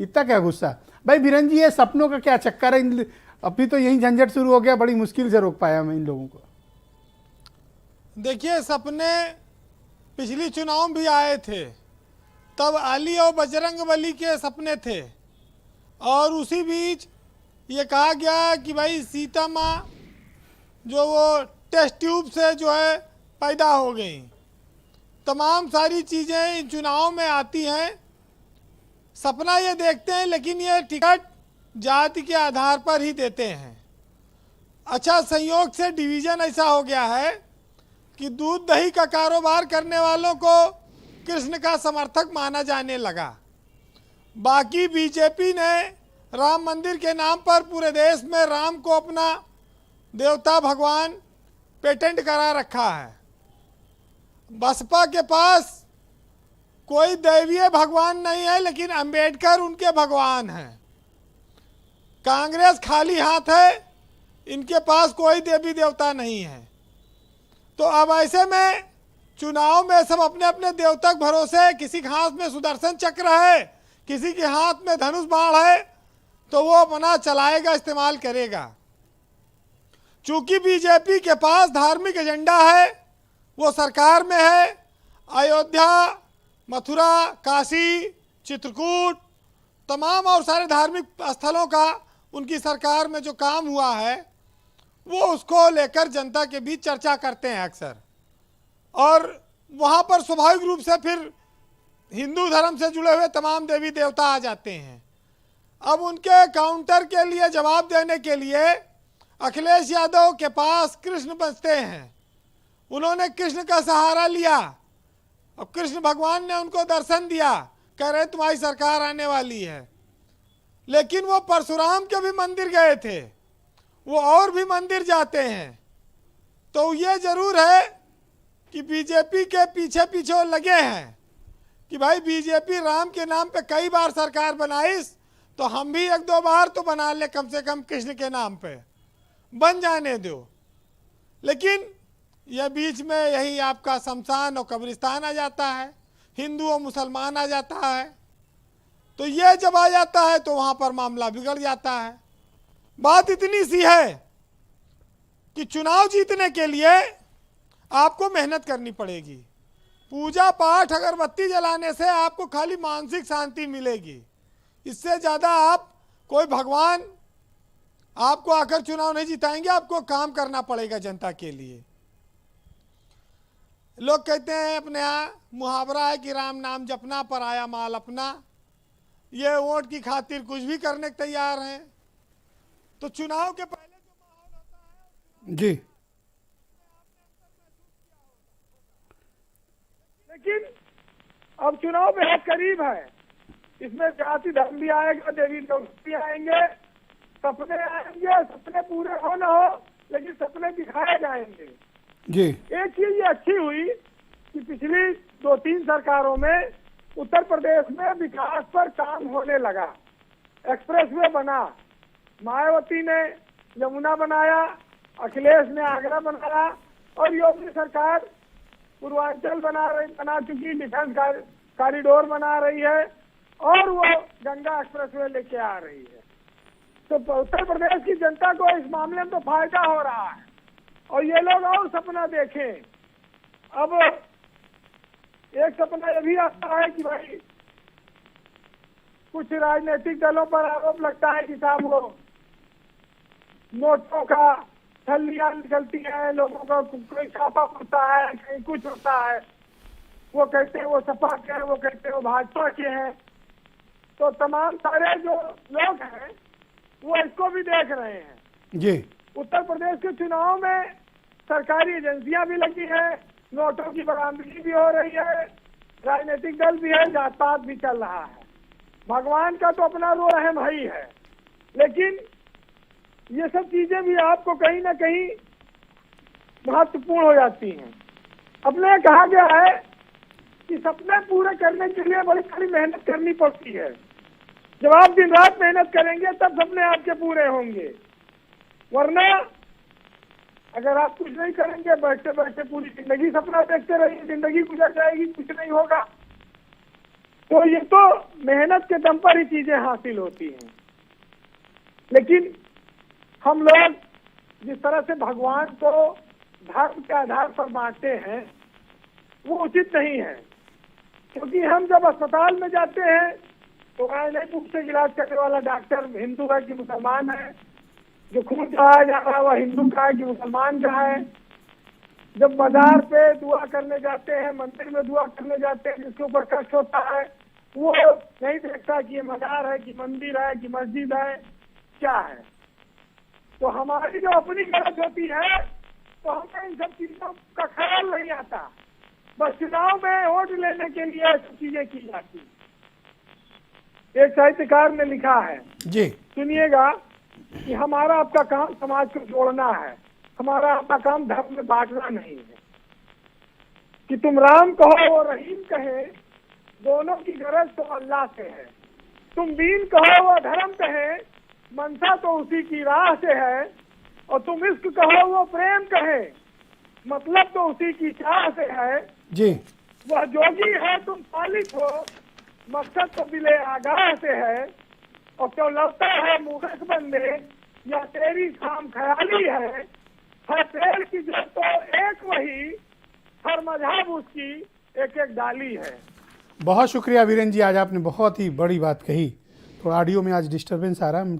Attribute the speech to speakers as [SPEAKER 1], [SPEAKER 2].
[SPEAKER 1] इतना क्या गुस्सा भाई? बीरन जी, ये सपनों का क्या चक्कर है? अभी तो यही झंझट शुरू हो गया, बड़ी मुश्किल से रोक पाया मैं इन लोगों को।
[SPEAKER 2] देखिए, सपने पिछली चुनाव भी आए थे, तब अली और बजरंगबली के सपने थे, और उसी बीच ये कहा गया कि भाई सीता माँ जो वो टेस्ट ट्यूब से जो है पैदा हो गई। तमाम सारी चीज़ें इन चुनाव में आती हैं, सपना ये देखते हैं, लेकिन ये टिकट जाति के आधार पर ही देते हैं। अच्छा, संयोग से डिवीज़न ऐसा हो गया है कि दूध दही का कारोबार करने वालों को कृष्ण का समर्थक माना जाने लगा। बाकी बीजेपी ने राम मंदिर के नाम पर पूरे देश में राम को अपना देवता भगवान पेटेंट करा रखा है। बसपा के पास कोई दैवीय भगवान नहीं है, लेकिन अंबेडकर उनके भगवान हैं। कांग्रेस खाली हाथ है, इनके पास कोई देवी देवता नहीं है। तो अब ऐसे में चुनाव में सब अपने अपने देवता के भरोसे, किसी के हाथ में सुदर्शन चक्र है, किसी के हाथ में धनुष बाण है, तो वो अपना चलाएगा, इस्तेमाल करेगा। चूंकि बीजेपी के पास धार्मिक एजेंडा है, वो सरकार में है, अयोध्या, मथुरा, काशी, चित्रकूट, तमाम और सारे धार्मिक स्थलों का उनकी सरकार में जो काम हुआ है, वो उसको लेकर जनता के बीच चर्चा करते हैं अक्सर, और वहाँ पर स्वाभाविक रूप से फिर हिंदू धर्म से जुड़े हुए तमाम देवी देवता आ जाते हैं। अब उनके काउंटर के लिए, जवाब देने के लिए अखिलेश यादव के पास कृष्ण बचते हैं। उन्होंने कृष्ण का सहारा लिया, अब कृष्ण भगवान ने उनको दर्शन दिया, कह रहे तुम्हारी सरकार आने वाली है। लेकिन वो परशुराम के भी मंदिर गए थे, वो और भी मंदिर जाते हैं। तो ये जरूर है कि बीजेपी के पीछे पीछे वो लगे हैं कि भाई बीजेपी राम के नाम पे कई बार सरकार बनाई, तो हम भी एक दो बार तो बना ले, कम से कम कृष्ण के नाम पे बन जाने दो। लेकिन यह बीच में यही आपका शमशान और कब्रिस्तान आ जाता है, हिंदू और मुसलमान आ जाता है। तो ये जब आ जाता है तो वहाँ पर मामला बिगड़ जाता है। बात इतनी सी है कि चुनाव जीतने के लिए आपको मेहनत करनी पड़ेगी। पूजा पाठ अगरबत्ती जलाने से आपको खाली मानसिक शांति मिलेगी, इससे ज़्यादा आप कोई भगवान आपको आकर चुनाव नहीं जिताएंगे। आपको काम करना पड़ेगा जनता के लिए। लोग कहते हैं, अपने यहाँ मुहावरा है कि राम नाम जपना पर आया माल अपना। ये वोट की खातिर कुछ भी करने को तैयार हैं। तो चुनाव के पहले जो माहौल होता है
[SPEAKER 1] जी,
[SPEAKER 3] लेकिन अब चुनाव बेहद करीब है, इसमें जाति धर्म भी आएगा, देवी देवता भी आएंगे, सपने आएंगे। सपने पूरे हो न हो, लेकिन सपने दिखाए जाएंगे।
[SPEAKER 1] जी,
[SPEAKER 3] एक चीज ये अच्छी हुई कि पिछली 2-3 सरकारों में उत्तर प्रदेश में विकास पर काम होने लगा। एक्सप्रेसवे बना, मायावती ने यमुना बनाया, अखिलेश ने आगरा बनाया, और योगी सरकार पूर्वांचल बना चुकी, डिफेंस कॉरिडोर बना रही है, और वो गंगा एक्सप्रेसवे लेके आ रही है। तो उत्तर प्रदेश की जनता को इस मामले में तो फायदा हो रहा है, और ये लोग और सपना देखें। अब एक सपना ये भी आता है कि भाई कुछ राजनीतिक दलों पर आरोप लगता है कि साहब वो नोटों का थैलियां निकलती है, लोगों का कोई छापा पड़ता है, कहीं कुछ होता है। वो कहते हैं वो सपा के हैं, वो कहते हैं वो भाजपा के हैं। तो तमाम सारे जो लोग हैं वो इसको भी देख रहे हैं।
[SPEAKER 1] जी,
[SPEAKER 3] उत्तर प्रदेश के चुनाव में सरकारी एजेंसियां भी लगी है, नोटों की बरामदगी भी हो रही है, राजनीतिक दल भी है, जात पात भी चल रहा है। भगवान का तो अपना रोल अहम ही है, लेकिन ये सब चीजें भी आपको कहीं ना कहीं महत्वपूर्ण हो जाती हैं। अपने कहा गया है कि सपने पूरे करने के लिए बड़ी सारी मेहनत करनी पड़ती है। जब आप दिन रात मेहनत करेंगे तब सपने आपके पूरे होंगे, वरना अगर आप कुछ नहीं करेंगे, बैठते बैठते पूरी जिंदगी सपना देखते रहिए, जिंदगी गुजर जाएगी, कुछ नहीं होगा। तो ये तो मेहनत के दम पर ही चीजें हासिल होती हैं। लेकिन हम लोग जिस तरह से भगवान को धर्म के आधार पर बांटते हैं वो उचित नहीं है, क्योंकि हम जब अस्पताल में जाते हैं तो नहीं मुफ्त से इलाज करने वाला डॉक्टर हिंदू है कि मुसलमान है, जो खून चढ़ाया जा रहा है वह हिंदू का है कि मुसलमान का है। जब बाजार पे दुआ करने जाते हैं, मंदिर में दुआ करने जाते हैं, जिसके ऊपर कष्ट होता है वो नहीं देखता कि ये मजार है कि मंदिर है कि मस्जिद है क्या है। तो हमारी जो अपनी गरज होती है तो हमें इन सब चीजों का ख्याल नहीं आता, बस चुनाव में वोट लेने के लिए ऐसी चीजें की जाती। एक साहित्यकार ने लिखा है,
[SPEAKER 1] जी
[SPEAKER 3] सुनिएगा, कि हमारा आपका काम समाज को जोड़ना है, हमारा आपका काम धर्म में बांटना नहीं है। कि तुम राम कहो वो रहीम कहे, दोनों की गरज तो अल्लाह से है। तुम दीन कहो वो धर्म कहे, मनसा तो उसी की राह से है। और तुम इश्क कहो वो प्रेम कहे, मतलब तो उसी की चाह से है।
[SPEAKER 1] जी
[SPEAKER 3] वह जोगी है तुम पालित हो, मकसद तो दिले आगाह से है। और क्यों लगता है मूर्ख बंदे या तेरी खाम ख्याली है। हर पेड़ की जड़ तो एक वही, हर मजहब उसकी एक एक डाली है।
[SPEAKER 1] बहुत शुक्रिया वीरेंद्र जी, आज आपने बहुत ही बड़ी बात कही। थोड़ा ऑडियो में आज डिस्टरबेंस आ रहा है।